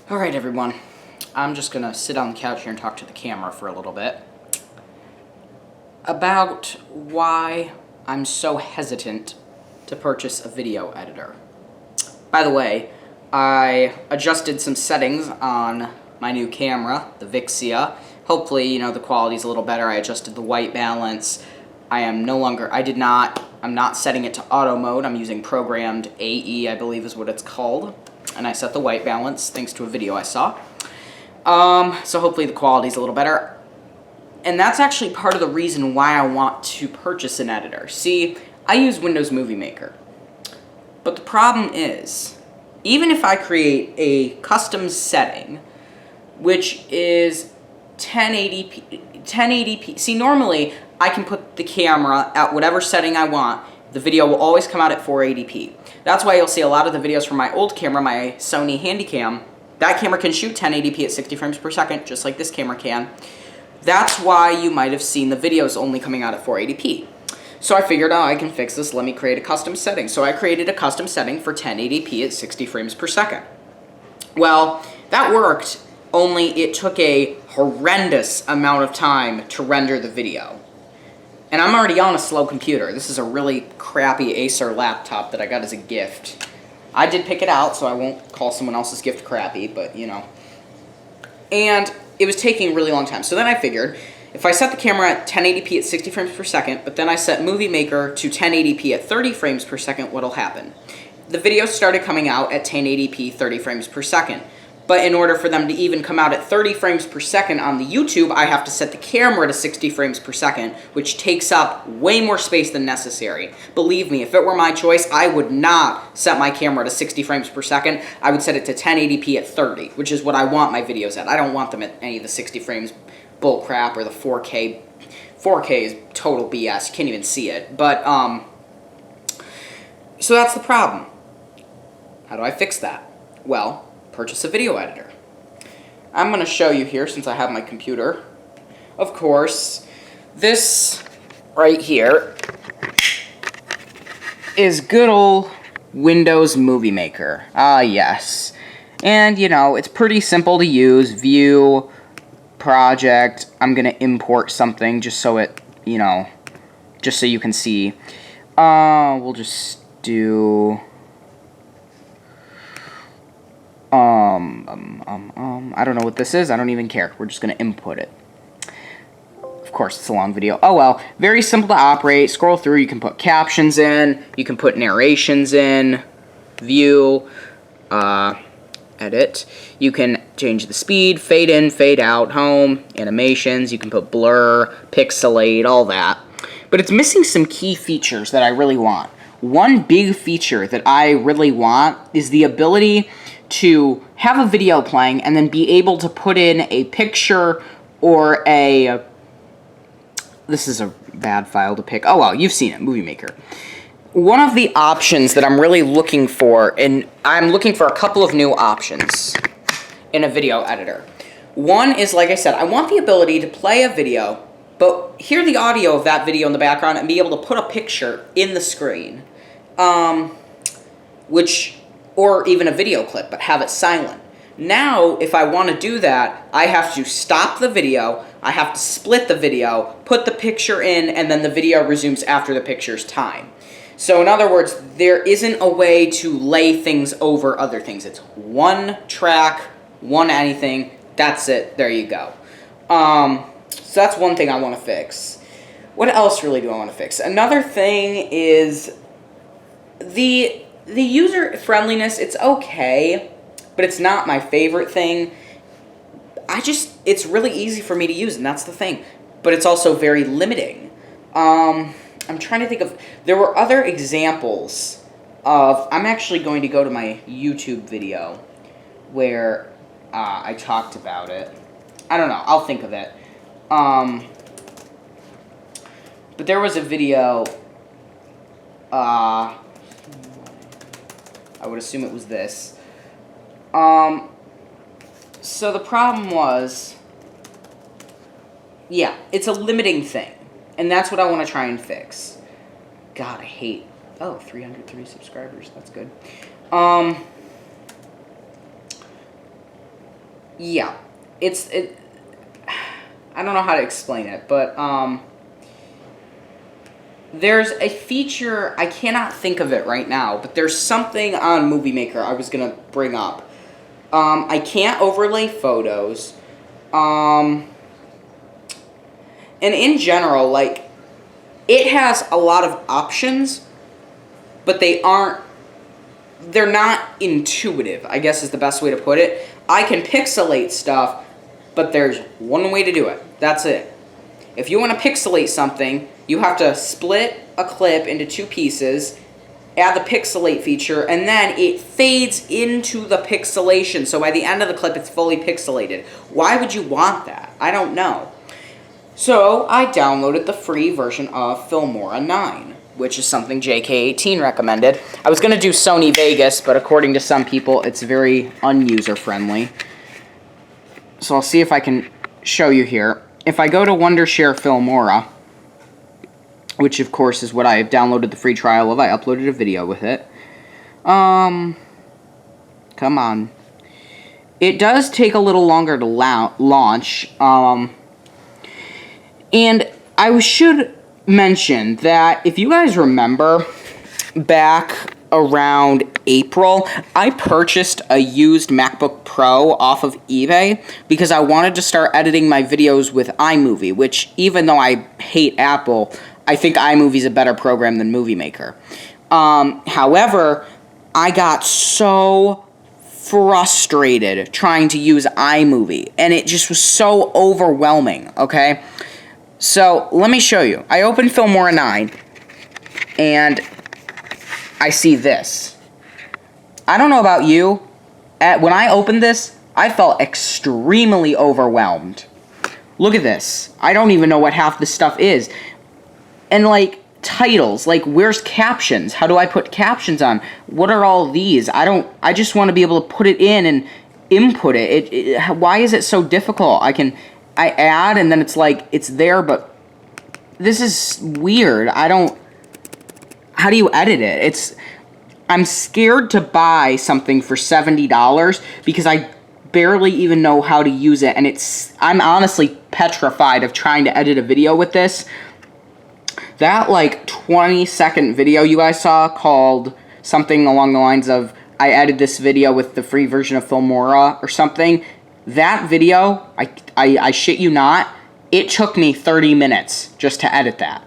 Alright everyone, I'm just gonna sit on the couch here and talk to the camera for a little bit about why I'm so hesitant to purchase a video editor. By the way, I adjusted some settings on my new camera, the Vixia. Hopefully, the quality's a little better. I adjusted the white balance. I'm not setting it to auto mode. I'm using programmed AE, I believe is what it's called. And I set the white balance thanks to a video I saw. So hopefully the quality's a little better. And that's actually part of the reason why I want to purchase an editor. See, I use Windows Movie Maker. But the problem is, even if I create a custom setting, which is 1080p. See, normally I can put the camera at whatever setting I want. The video will always come out at 480p. That's why you'll see a lot of the videos from my old camera, my Sony Handycam. That camera can shoot 1080p at 60 frames per second, just like this camera can. That's why you might have seen the videos only coming out at 480p. So I figured, I can fix this, let me create a custom setting. So I created a custom setting for 1080p at 60 frames per second. Well, that worked, only it took a horrendous amount of time to render the video. And I'm already on a slow computer. This is a really crappy Acer laptop that I got as a gift. I did pick it out, so I won't call someone else's gift crappy, but And it was taking a really long time. So then I figured, if I set the camera at 1080p at 60 frames per second, but then I set Movie Maker to 1080p at 30 frames per second, what'll happen? The videos started coming out at 1080p 30 frames per second. But in order for them to even come out at 30 frames per second on the YouTube, I have to set the camera to 60 frames per second, which takes up way more space than necessary. Believe me, if it were my choice, I would not set my camera to 60 frames per second. I would set it to 1080p at 30, which is what I want my videos at. I don't want them at any of the 60 frames bull crap or the 4K. 4K is total BS. You can't even see it. But, so that's the problem. How do I fix that? Well, purchase a video editor. I'm going to show you here since I have my computer. Of course, this right here is good old Windows Movie Maker. Ah, yes. And, it's pretty simple to use. View, project. I'm going to import something just so it, just so you can see. We'll just do... I don't know what this is. I don't even care. We're just going to input it. Of course, it's a long video. Oh well. Very simple to operate. Scroll through. You can put captions in. You can put narrations in. View. Edit. You can change the speed. Fade in, fade out. Home. Animations. You can put blur, pixelate, all that. But it's missing some key features that I really want. One big feature that I really want is the ability to have a video playing and then be able to put in a picture or a... This is a bad file to pick. Oh, well, you've seen it, Movie Maker. One of the options that I'm really looking for, and I'm looking for a couple of new options in a video editor. One is, like I said, I want the ability to play a video, but hear the audio of that video in the background and be able to put a picture in the screen. Or even a video clip, but have it silent. Now, if I want to do that, I have to stop the video, I have to split the video, put the picture in, and then the video resumes after the picture's time. So in other words, there isn't a way to lay things over other things. It's one track, one anything, that's it, there you go. So that's one thing I want to fix. What else really do I want to fix? Another thing is the user friendliness. It's okay, but it's not my favorite thing. It's really easy for me to use, and that's the thing. But it's also very limiting. I'm trying to think of, there were other examples of, I'm actually going to go to my YouTube video where I talked about it. I don't know, I'll think of it. But there was a video, I would assume it was this. So the problem was, yeah, it's a limiting thing. And that's what I want to try and fix. God, I hate... Oh, 303 subscribers. That's good. yeah, I don't know how to explain it, but there's a feature, I cannot think of it right now, but there's something on Movie Maker I was gonna bring up. I can't overlay photos. And in general, like, it has a lot of options, but they're not intuitive, I guess is the best way to put it. I can pixelate stuff, but there's one way to do it. That's it. If you want to pixelate something, you have to split a clip into 2 pieces, add the pixelate feature, and then it fades into the pixelation. So by the end of the clip, it's fully pixelated. Why would you want that? I don't know. So I downloaded the free version of Filmora 9, which is something JK18 recommended. I was going to do Sony Vegas, but according to some people, it's very un-user-friendly. So I'll see if I can show you here. If I go to Wondershare Filmora, which of course is what I have downloaded the free trial of, I uploaded a video with it. Come on. It does take a little longer to launch. And I should mention that if you guys remember, back around April, I purchased a used MacBook Pro off of eBay because I wanted to start editing my videos with iMovie, which, even though I hate Apple, I think iMovie is a better program than Movie Maker. However, I got so frustrated trying to use iMovie, and it just was so overwhelming, okay? So, let me show you. I opened Filmora 9, and I see this. I don't know about you. When I opened this, I felt extremely overwhelmed. Look at this. I don't even know what half this stuff is. And, like, titles. Like, where's captions? How do I put captions on? What are all these? I just want to be able to put it in and input it. Why is it so difficult? I add, and then it's like, it's there, but this is weird. How do you edit it? I'm scared to buy something for $70 because I barely even know how to use it, and I'm honestly petrified of trying to edit a video with this. That, like, 20-second video you guys saw called something along the lines of, I edited this video with the free version of Filmora or something, that video, I shit you not, it took me 30 minutes just to edit that.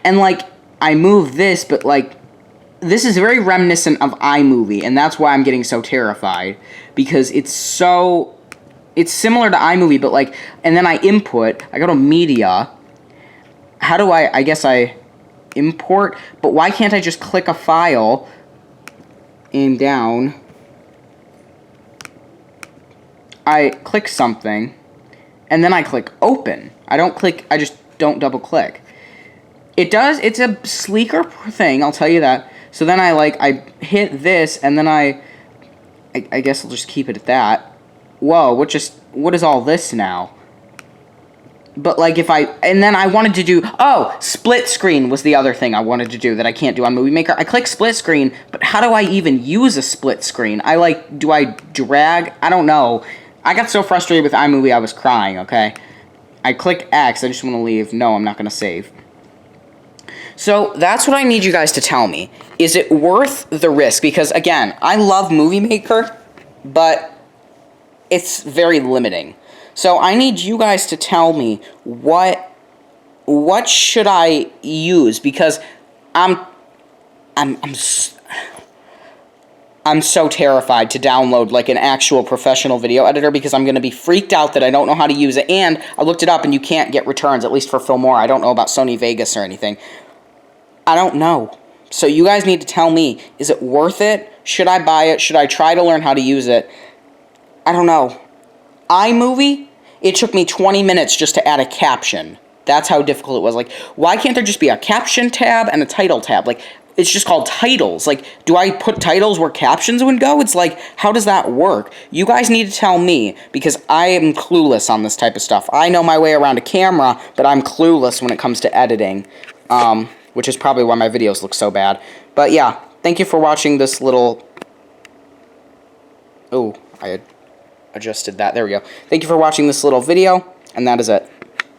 And, like, I moved this, but, like, this is very reminiscent of iMovie, and that's why I'm getting so terrified. Because it's similar to iMovie, but, like, and then I go to Media. How do I guess I import? But why can't I just click a file and down? I click something, and then I click open. I just don't double click. It's a sleeker thing, I'll tell you that. So then I hit this, and then I guess I'll just keep it at that. Whoa, what is all this now? But, like, and then I wanted to do, split screen was the other thing I wanted to do that I can't do on Movie Maker. I click split screen, but how do I even use a split screen? Do I drag? I don't know. I got so frustrated with iMovie, I was crying, okay? I click X, I just want to leave. No, I'm not going to save. So, that's what I need you guys to tell me. Is it worth the risk? Because, again, I love Movie Maker, but it's very limiting. So, I need you guys to tell me what should I use? Because I'm so terrified to download, like, an actual professional video editor because I'm going to be freaked out that I don't know how to use it. And I looked it up, and you can't get returns, at least for Filmora. I don't know about Sony Vegas or anything. I don't know. So you guys need to tell me, is it worth it? Should I buy it? Should I try to learn how to use it? I don't know. iMovie, it took me 20 minutes just to add a caption. That's how difficult it was. Like, why can't there just be a caption tab and a title tab? Like, it's just called titles. Like, do I put titles where captions would go? It's like, how does that work? You guys need to tell me, because I am clueless on this type of stuff. I know my way around a camera, but I'm clueless when it comes to editing, which is probably why my videos look so bad. But yeah, thank you for watching this little... Oh, I had adjusted that. There we go. Thank you for watching this little video, and that is it.